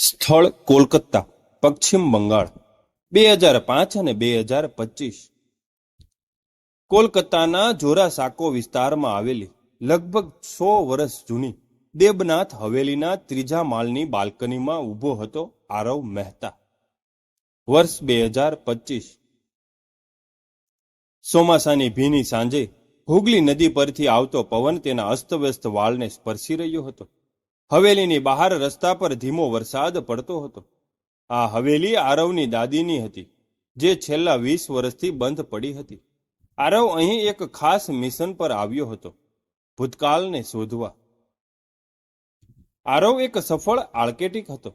સ્થળ કોલકાતા, પશ્ચિમ બંગાળ, 2005 અને 2025. કોલકાતાના જોરાસાંકો વિસ્તારમાં આવેલી લગભગ 100 વર્ષ જૂની દેબનાથ હવેલીના ત્રીજા માળની બાલ્કનીમાં ઊભો હતો આરવ મહેતા. વર્ષ 2025. ચોમાસાની ભીની સાંજે હુગલી નદી પરથી આવતો પવન તેના અસ્તવ્યસ્ત વાળને સ્પર્શી રહ્યો હતો. હવેલીની બહાર રસ્તા પર ધીમો વરસાદ પડતો હતો. આ હવેલી આરવની દાદીની હતી, જે છેલ્લા 20 વર્ષથી બંધ પડી હતી. આરવ અહીં એક ખાસ મિશન પર આવ્યો હતો, ભૂતકાળને શોધવા. આરવ એક સફળ આર્કિટેક્ટ હતો,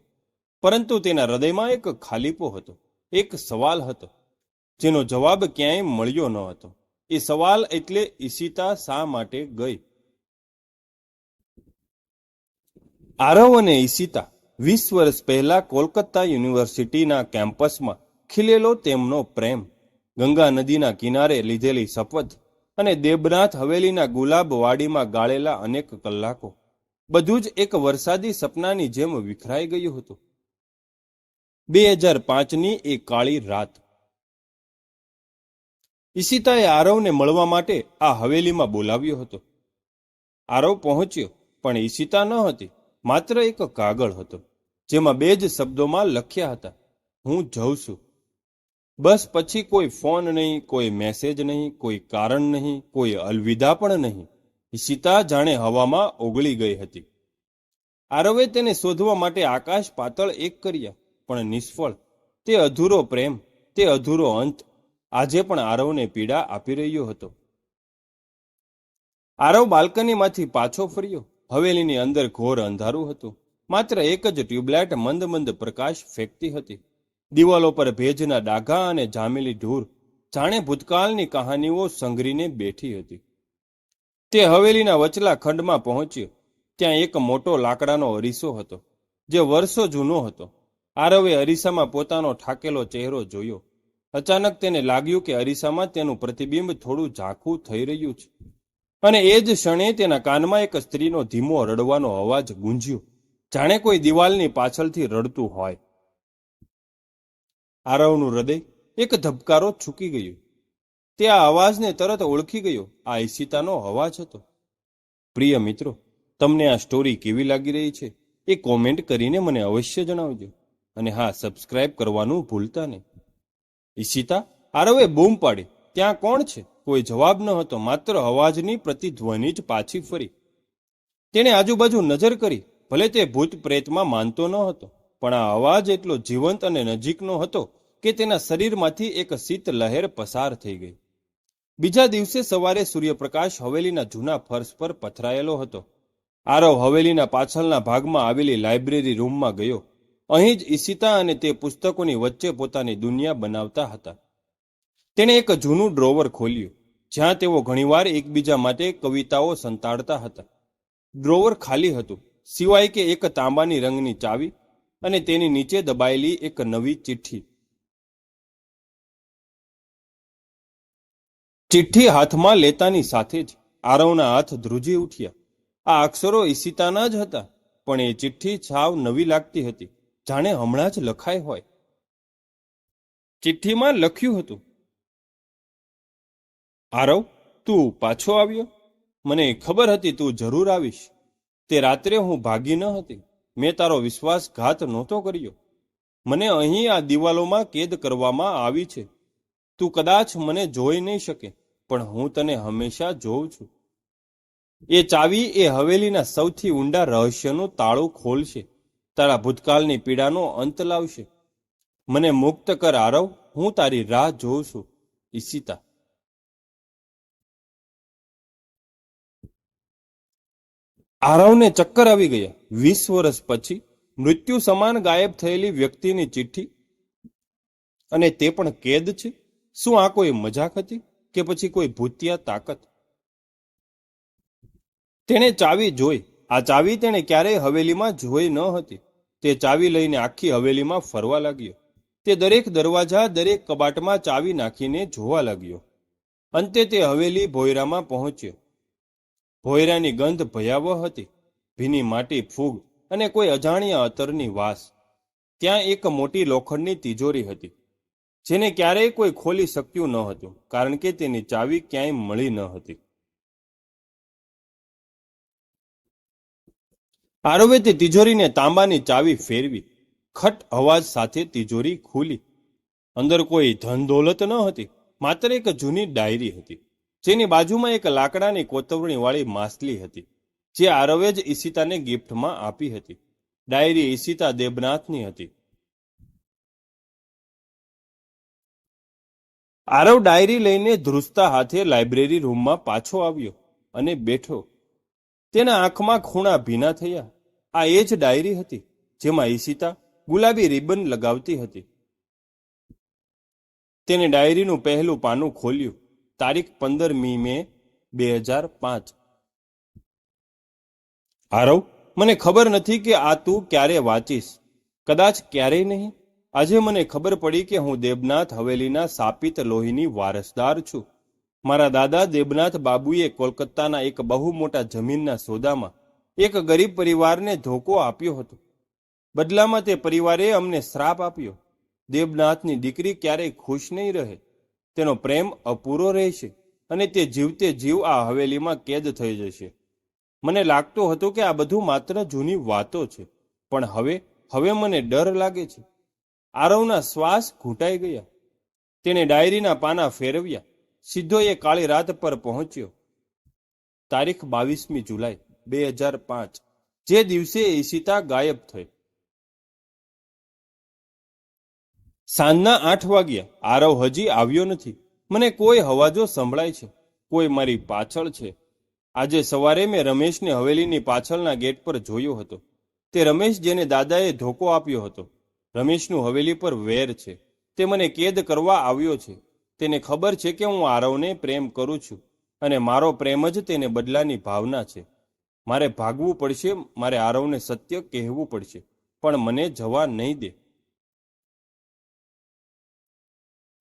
પરંતુ તેના હૃદયમાં એક ખાલીપો હતો, એક સવાલ હતો, જેનો જવાબ ક્યાંય મળ્યો ન હતો. એ સવાલ એટલે ઈશિતા શા માટે ગઈ? આરવ અને ઈશિતા 20 વર્ષ પહેલા કોલકાતા યુનિવર્સિટીના કેમ્પસમાં ખીલેલો તેમનો પ્રેમ, ગંગા નદીના કિનારે લીધેલી શપથ અને દેબનાથ હવેલીના ગુલાબ વાડીમાં ગાળેલા અનેક કલાકો, બધું જ એક વરસાદી સપનાની જેમ વિખરાઈ ગયું હતું. 2005ની એ કાળી રાત. ઈશિતાએ આરવને મળવા માટે આ હવેલીમાં બોલાવ્યો હતો. આરવ પહોંચ્યો, પણ ઈશિતા ન હતી. માત્ર એક કાગળ હતો, જેમાં 2 જ શબ્દોમાં લખ્યા હતા, હું જઉં છું. બસ પછી કોઈ ફોન નહીં, કોઈ મેસેજ નહીં, કોઈ કારણ નહીં, કોઈ અલવિદા પણ નહીં. ઈશિતા જાણે હવામાં ઓગળી ગઈ હતી. આરવે તેને શોધવા માટે આકાશ પાતળ એક કર્યા, પણ નિષ્ફળ. તે અધૂરો પ્રેમ, તે અધૂરો અંત આજે પણ આરવને પીડા આપી રહ્યો હતો. આરવ બાલ્કનીમાંથી પાછો ફર્યો. હવેલીની અંદર ઘોર અંધારું હતું. માત્ર એક જ ટ્યુબલાઇટ મંદ મંદ પ્રકાશ ફેંકતી હતી. દિવાલો પર ભેજના ડાઘા અને જામેલી ધૂળ જાણે ભૂતકાળની કહાનીઓ સંઘરીને બેઠી હતી. તે હવેલીના વચલા ખંડમાં પહોંચ્યો. ત્યાં એક મોટો લાકડાનો અરીસો હતો, જે વર્ષો જૂનો હતો. આરવે અરીસામાં પોતાનો થાકેલો ચહેરો જોયો. અચાનક તેને લાગ્યું કે અરીસામાં તેનું પ્રતિબિંબ થોડું ઝાંખું થઈ રહ્યું છે, અને એ જ ક્ષણે તેના કાનમાં એક સ્ત્રીનો ધીમો રડવાનો અવાજ ગુંજ્યો, જાણે કોઈ દિવાલની પાછળથી રડતું હોય. આરવનું હૃદય એક ધબકારો છૂકી ગયું. તે આ અવાજને તરત ઓળખી ગયો. આ ઈશિતાનો અવાજ હતો. પ્રિય મિત્રો, તમને આ સ્ટોરી કેવી લાગી રહી છે એ કોમેન્ટ કરીને મને અવશ્ય જણાવજો. અને હા, સબસ્ક્રાઇબ કરવાનું ભૂલતા નહીં. ઈશિતા, આરવે બૂમ પાડી, ત્યાં કોણ છે? કોઈ જવાબ ન હતો, માત્ર અવાજની પ્રતિધ્વનિ જ પાછી ફરી. તેણે આજુબાજુ નજર કરી. ભલે તે ભૂત પ્રેતમાં માનતો ન હતો, પણ આ અવાજ એટલો જીવંત અને નજીકનો હતો કે તેના શરીરમાંથી એક શીત લહેર પસાર થઈ ગઈ. બીજા દિવસે સવારે સૂર્યપ્રકાશ હવેલીના જૂના ફર્શ પર પથરાયેલો હતો. આરવ હવેલીના પાછળના ભાગમાં આવેલી લાઇબ્રેરી રૂમમાં ગયો. અહીં જ ઈશિતા અને તે પુસ્તકોની વચ્ચે પોતાની દુનિયા બનાવતા હતા. તેણે એક જૂનું ડ્રોવર ખોલ્યું, જ્યાં તેઓ ઘણીવાર એકબીજા માટે કવિતાઓ સંતાડતા હતા. ડ્રોવર ખાલી હતું, સિવાય કે એક તાંબાની રંગની ચાવી અને તેની નીચે દબાયેલી એક નવી ચિઠ્ઠી. ચિઠ્ઠી હાથમાં લેતાની સાથે જ આરવના હાથ ધ્રુજી ઉઠ્યા. આ અક્ષરો ઈશિતાના જ હતા, પણ એ ચિઠ્ઠી સાવ નવી લાગતી હતી, જાણે હમણાં જ લખાઈ હોય. ચિઠ્ઠીમાં લખ્યું હતું, આરવ, તું પાછો આવ્યો. મને ખબર હતી તું જરૂર આવીશ. તે રાત્રે હું ભાગી ન હતી. મેં તારો વિશ્વાસઘાત નહોતો કર્યો. મને અહીં આ દિવાલોમાં કેદ કરવામાં આવી છે. તું કદાચ મને જોઈ નહીં શકે, પણ હું તને હંમેશા જોઉં છું. એ ચાવી એ હવેલીના સૌથી ઊંડા રહસ્યનું તાળું ખોલશે, તારા ભૂતકાળની પીડાનો અંત લાવશે. મને મુક્ત કર આરવ, હું તારી રાહ જોઉં છું. ઈશિતા. આરવને ચક્કર આવી ગયા. 20 વર્ષ પછી મૃત્યુ સમાન ગાયબ થયેલી વ્યક્તિની ચિઠ્ઠી, અને તે પણ કેદ છે. શું આ કોઈ મજાક હતી કે પછી કોઈ ભૂતિયા તાકાત? તેણે ચાવી જોઈ. આ ચાવી તેણે ક્યારેય હવેલીમાં જોઈ ન હતી. તે ચાવી લઈને આખી હવેલીમાં ફરવા લાગ્યો. તે દરેક દરવાજા, દરેક કબાટમાં ચાવી નાખીને જોવા લાગ્યો. અંતે તે હવેલી ભોયરામાં પહોંચ્યો. ભોયરાની ગંધ ભયાવહ હતી. ભીની માટી, ફૂગ અને કોઈ અજાણ્યા અતરની વાસ. ત્યાં એક મોટી લોખંડની તિજોરી હતી, જેને ક્યારેય કોઈ ખોલી શક્યું ન હતું, કારણ કે તેની ચાવી ક્યાંય મળી ન હતી. આરવે તે તિજોરીને તાંબાની ચાવી ફેરવી. ખટ અવાજ સાથે તિજોરી ખુલી. અંદર કોઈ ધન દોલત ન હતી, માત્ર એક જૂની ડાયરી હતી, જેની બાજુમાં એક લાકડાની કોતરણી વાળી માછલી હતી, જે આરવે જ ઈશિતાને ગિફ્ટમાં આપી હતી. ડાયરી ઈશિતા દેબનાથની હતી. આરવ ડાયરી લઈને ધ્રુજતા હાથે લાઇબ્રેરી રૂમમાં પાછો આવ્યો અને બેઠો. તેના આંખમાં ખૂણા ભીના થયા. આ એ જ ડાયરી હતી જેમાં ઈશિતા ગુલાબી રિબન લગાવતી હતી. તેને ડાયરીનું પહેલું પાનું ખોલ્યું. તારીખ 15મી મે 2005. આરવ, મને ખબર નથી કે આ તું ક્યારે વાંચીશ. કદાચ ક્યારેય નહીં. આજે મને ખબર પડી કે હું દેબનાથ હવેલીના સાપિત લોહીની વારસદાર છું. મારા દાદા દેબનાથ બાબુએ કોલકાતાના એક બહુ મોટા જમીનના સોદામાં એક ગરીબ પરિવારને ધોકો આપ્યો હતો. બદલામાં તે પરિવારે અમને શ્રાપ આપ્યો. દેબનાથની દીકરી ક્યારેય ખુશ નહીં રહે. તેનો પ્રેમ અપૂરો રહેશે અને તે જીવતે જીવ આ હવેલીમાં કેદ થઈ જશે. મને લાગતું હતું કે આ બધું માત્ર જૂની વાતો છે, પણ હવે મને ડર લાગે છે. આરવના શ્વાસ ઘૂંટાઈ ગયા. તેણે ડાયરીના પાના ફેરવ્યા. સીધો એ કાળી રાત પર પહોંચ્યો. તારીખ 22મી જુલાઈ 2005, જે દિવસે ઈશિતા ગાયબ થઈ. સાંજના 8 વાગ્યા. આરવ હજી આવ્યો નથી. મને કોઈ અવાજો સંભળાય છે. કોઈ મારી પાછળ છે. આજે સવારે મેં રમેશને હવેલીની પાછળના ગેટ પર જોયો હતો. તે રમેશ જેને દાદાએ ધોકો આપ્યો હતો. રમેશનું હવેલી પર વેર છે. તે મને કેદ કરવા આવ્યો છે. તેને ખબર છે કે હું આરવને પ્રેમ કરું છું અને મારો પ્રેમ જ તેને બદલાની ભાવના છે. મારે ભાગવું પડશે. મારે આરવને સત્ય કહેવું પડશે, પણ મને જવા નહીં દે.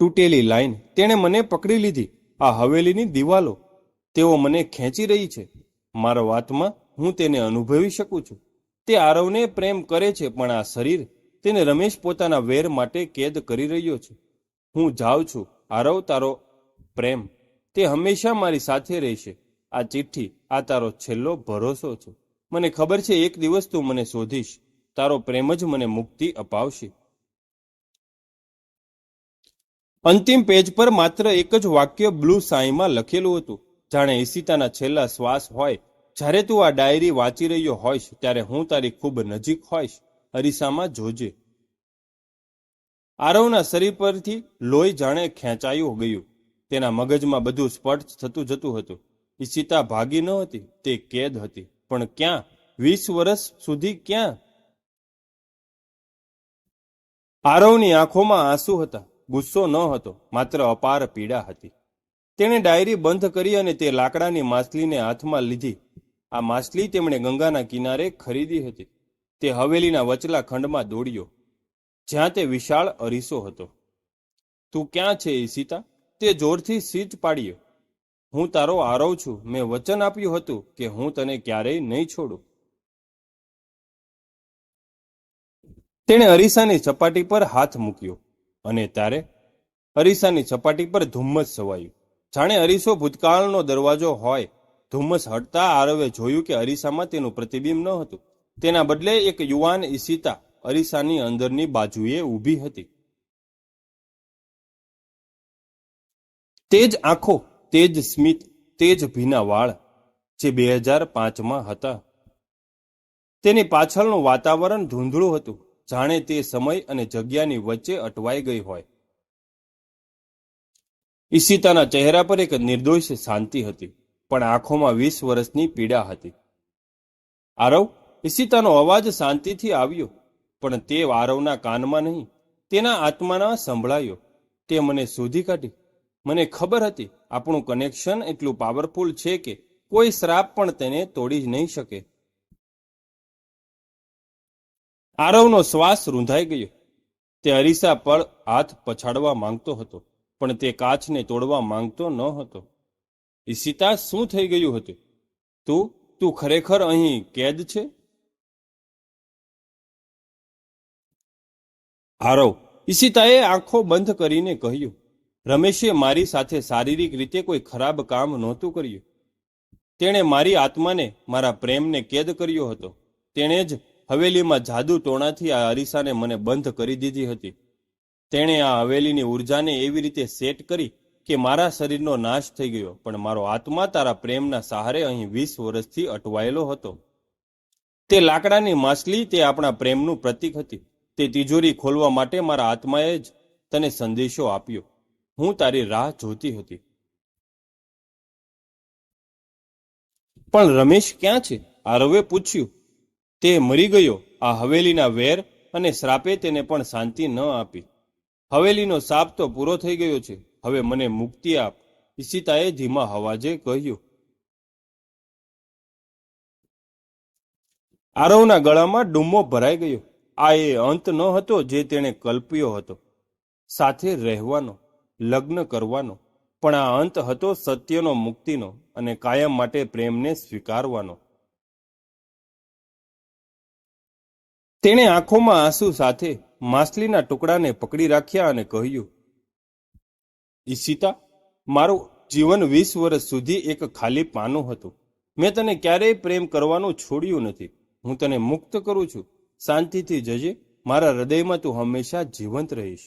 તૂટેલી લાઈન. તેણે મને પકડી લીધી. આ હવેલીની દિવાલો, તેઓ મને ખેંચી રહી છે. મારો વાતમાં હું તેને અનુભવી શકું છું. તે આરવને પ્રેમ કરે છે, પણ આ શરીર તેને રમેશ પોતાના વેર માટે કેદ કરી રહ્યો છે. હું જાઉં છું. આરવ, તારો પ્રેમ, તે હંમેશા મારી સાથે રહેશે. આ ચિઠ્ઠી, આ તારો છેલ્લો ભરોસો છે. મને ખબર છે એક દિવસ તું મને શોધીશ. તારો પ્રેમ જ મને મુક્તિ અપાવશે. અંતિમ પેજ પર માત્ર એક જ વાક્ય બ્લુ શાહીમાં લખેલું હતું, જાણે ઈશિતાના છેલ્લા શ્વાસ હોય. જ્યારે તું આ ડાયરી વાંચી રહ્યો હોઈશ, ત્યારે હું તારી ખૂબ નજીક હોઈશ. અરીસામાં જોજે. આરવના શરીર પરથી લોહી જાણે ખેંચાયું ગયું. તેના મગજમાં બધું સ્પષ્ટ થતું જતું હતું. ઈશિતા ભાગી ન હતી, તે કેદ હતી. પણ ક્યાં? 20 વર્ષ સુધી ક્યાં? આરવની આંખોમાં આંસુ હતા. ગુસ્સો ન હતો, માત્ર અપાર પીડા હતી. તેણે ડાયરી બંધ કરી અને તે લાકડાની માછલીને હાથમાં લીધી. આ માછલી તેમણે ગંગાના કિનારે ખરીદી હતી. તે હવેલીના વચલા ખંડમાં દોડ્યો, જ્યાં તે વિશાળ અરીસો હતો. તું ક્યાં છે ઈશિતા? તે જોરથી સીચ પાડ્યો. હું તારો આરવ છું. મેં વચન આપ્યું હતું કે હું તને ક્યારેય નહીં છોડું. તેણે અરીસાની સપાટી પર હાથ મૂક્યો અને ત્યારે અરીસાની સપાટી પર ધુમ્મસ છવાયું, જાણે અરીસો ભૂતકાળનો દરવાજો હોય. ધુમ્મસ હટતા આરવે જોયું કે અરીસામાં તેનું પ્રતિબિંબ ન હતું. તેના બદલે એક યુવાન ઈશિતા અરીસાની અંદરની બાજુએ ઊભી હતી. તેજ આંખો, તેજ સ્મિત, તેજ ભીના વાળ, જે 2005માં હતા. તેની પાછળનું વાતાવરણ ધૂંધળું હતું, જાણે તે સમય અને જગ્યાની વચ્ચે અટવાઈ ગઈ હોય. ઈશિતાના ચહેરા પર એક નિર્દોષ શાંતિ હતી, પણ આંખોમાં 20 વર્ષની પીડા હતી. આરવ, ઈશિતાનો અવાજ શાંતિથી આવ્યો, પણ તે આરવના કાનમાં નહીં, તેના આત્માના સંભળાયો. તે મને શોધી કાઢી. મને ખબર હતી આપણું કનેક્શન એટલું પાવરફુલ છે કે કોઈ શ્રાપ પણ તેને તોડી નહીં શકે. આરવનો શ્વાસ રૂંધાઈ ગયો. તે અરીસા પર હાથ પછાડવા માંગતો હતો, પણ તે કાચને તોડવા માંગતો ન હતો. ઈશિતા, શું થઈ ગયું હતું? તું ખરેખર અહીં કેદ છે? આરવ, ઈશિતાએ આંખો બંધ કરીને કહ્યું, રમેશે મારી સાથે શારીરિક રીતે કોઈ ખરાબ કામ નહોતું કર્યું. તેણે મારી આત્માને, મારા પ્રેમને કેદ કર્યો હતો. તેણે જ હવેલીમાં જાદુ ટોણાથી આ અરીસાને મને બંધ કરી દીધી હતી. તેણે આ હવેલીની ઉર્જાને એવી રીતે સેટ કરી કે મારા શરીરનો નાશ થઈ ગયો, પણ મારો આત્મા તારા પ્રેમના સહારે અહીં 20 વર્ષથી અટવાયેલો હતો. તે લાકડાની માછલી, તે આપણા પ્રેમનું પ્રતીક હતી. તે તિજોરી ખોલવા માટે મારા આત્માએ જ તને સંદેશો આપ્યો. હું તારી રાહ જોતી હતી. પણ રમેશ ક્યાં છે? આરવે પૂછ્યું. તે મરી ગયો. આ હવેલીના વેર અને શ્રાપે તેને પણ શાંતિ ન આપી. હવેલીનો શાપ તો પૂરો થઈ ગયો છે. હવે મને મુક્તિ આપ, ઈશિતાએ ધીમા અવાજે કહ્યું. આરવના ગળામાં ડૂમો ભરાઈ ગયો. આ એ અંત ન હતો જે તેણે કલ્પ્યો હતો. સાથે રહેવાનો, લગ્ન કરવાનો, પણ આ અંત હતો સત્યનો, મુક્તિનો અને કાયમ માટે પ્રેમને સ્વીકારવાનો. તેણે આંખોમાં આંસુ સાથે માછલીના ટુકડાને પકડી રાખ્યા અને કહ્યું, ઈશિતા, મારું જીવન 20 વર્ષ સુધી એક ખાલી પાનું હતું. મેં તને ક્યારેય પ્રેમ કરવાનું છોડ્યું નથી. હું તને મુક્ત કરું છું. શાંતિથી જજે. મારા હૃદયમાં તું હંમેશા જીવંત રહીશ.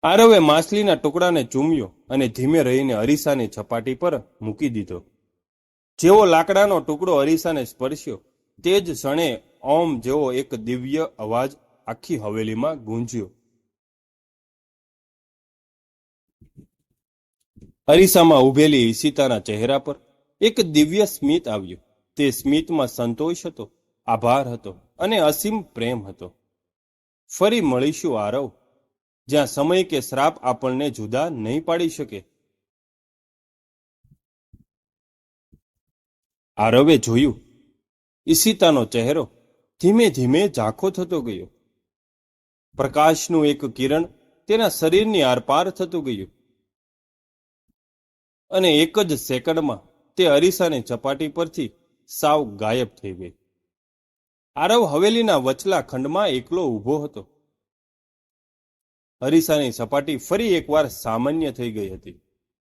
આરવે માછલીના ટુકડાને ચૂમ્યો અને ધીમે રહીને અરીસાની છપાટી પર મૂકી દીધો. જેવો લાકડાનો ટુકડો અરીસાને સ્પર્શ્યો, તે જ ક્ષણે ઓમ જેવો એક દિવ્ય અવાજ આખી હવેલીમાં ગૂંજ્યો. અરીસામાં ઉભેલી ઈશિતાના ચહેરા પર એક દિવ્ય સ્મિત આવ્યું. તે સ્મિતમાં સંતોષ હતો, આભાર હતો અને અસીમ પ્રેમ હતો. ફરી મળીશું આરવ, જ્યાં સમય કે શ્રાપ આપણને જુદા નહીં પાડી શકે. આરવે જોયું. ઈશિતાનો ચહેરો ધીમે ધીમે ઝાંખો થતો ગયો. પ્રકાશનું એક કિરણ તેના શરીરની આરપાર થતું ગયું અને એક જ સેકન્ડમાં તે અરીસાની ચપાટી પરથી સાવ ગાયબ થઈ ગઈ. આરવ હવેલીના વચલા ખંડમાં એકલો ઊભો હતો. અરીસાની સપાટી ફરી એકવાર સામાન્ય થઈ ગઈ હતી,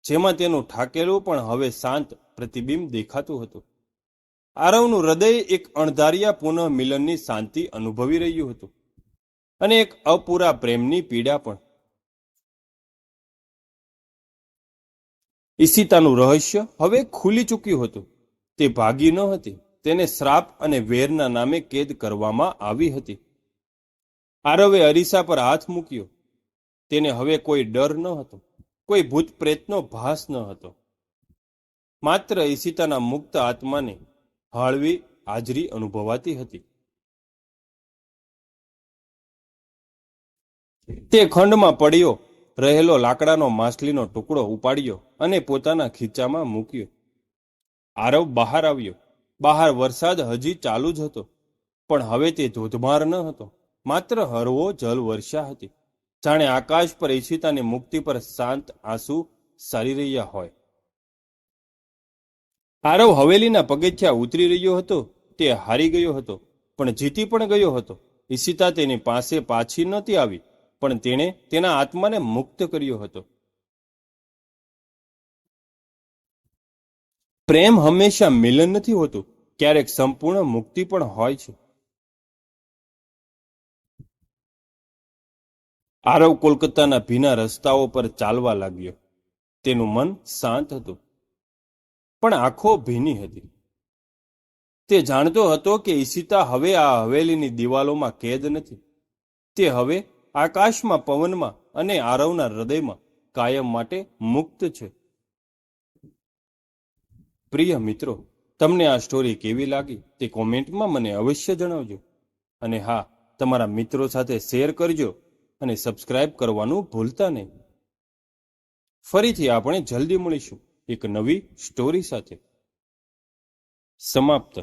જેમાં તેનું ઠાકેલું પણ હવે શાંત પ્રતિબિંબ દેખાતું હતું. આરવનું હૃદય એક અણધાર્યા પુનઃ મિલનની શાંતિ અનુભવી રહ્યું હતું અને એક અપૂરા પ્રેમની પીડા પણ. ઈશિતાનું રહસ્ય હવે ખુલી ચૂક્યું હતું. તે ભાગી ન હતી. તેને શ્રાપ અને વેરના નામે કેદ કરવામાં આવી હતી. આરવે અરીસા પર હાથ મૂક્યો. તેને હવે કોઈ ડર ન હતો, કોઈ ભૂત પ્રેતનો ભાસ ન હતો. માત્ર ઈશિતાના મુક્ત આત્માને હળવી હાજરી અનુભવાતી હતી. તે ખંડમાં પડ્યો રહેલો લાકડાનો માછલીનો ટુકડો ઉપાડ્યો અને પોતાના ખીચામાં મૂક્યો. આરવ બહાર આવ્યો. બહાર વરસાદ હજી ચાલુ જ હતો, પણ હવે તે ધોધમાર ન હતો. માત્ર હળવો જલ વર્ષા હતી, જાણે આકાશ પર ઈશિતાની મુક્તિ પર શાંત આંસુ સારી રહ્યા હોય. આરવ હવેલીના પગથિયા ઉતરી રહ્યો હતો. તે હારી ગયો હતો, પણ જીતી પણ ગયો હતો. ઈશિતા તેની પાસે પાછી નહોતી આવી, પણ તેણે તેના આત્માને મુક્ત કર્યો હતો. પ્રેમ હંમેશા મિલન નથી હોતું, ક્યારેક સંપૂર્ણ મુક્તિ પણ હોય છે. આરવ કોલકાતાના ભીના રસ્તાઓ પર ચાલવા લાગ્યો. તેનું મન શાંત હતું, પણ આંખો ભીની હતી. તે જાણતો હતો કે ઈશિતા હવે આ હવેલીની દિવાલોમાં કેદ નથી. તે હવે આકાશમાં, પવનમાં અને આરવના હૃદયમાં કાયમ માટે મુક્ત છે. પ્રિય મિત્રો, તમને આ સ્ટોરી કેવી લાગી તે કોમેન્ટમાં મને અવશ્ય જણાવજો. અને હા, તમારા મિત્રો સાથે શેર કરજો અને સબસ્ક્રાઇબ કરવાનું ભૂલતા નહીં. ફરીથી આપણે જલ્દી મળીશું એક નવી સ્ટોરી સાથે. સમાપ્ત.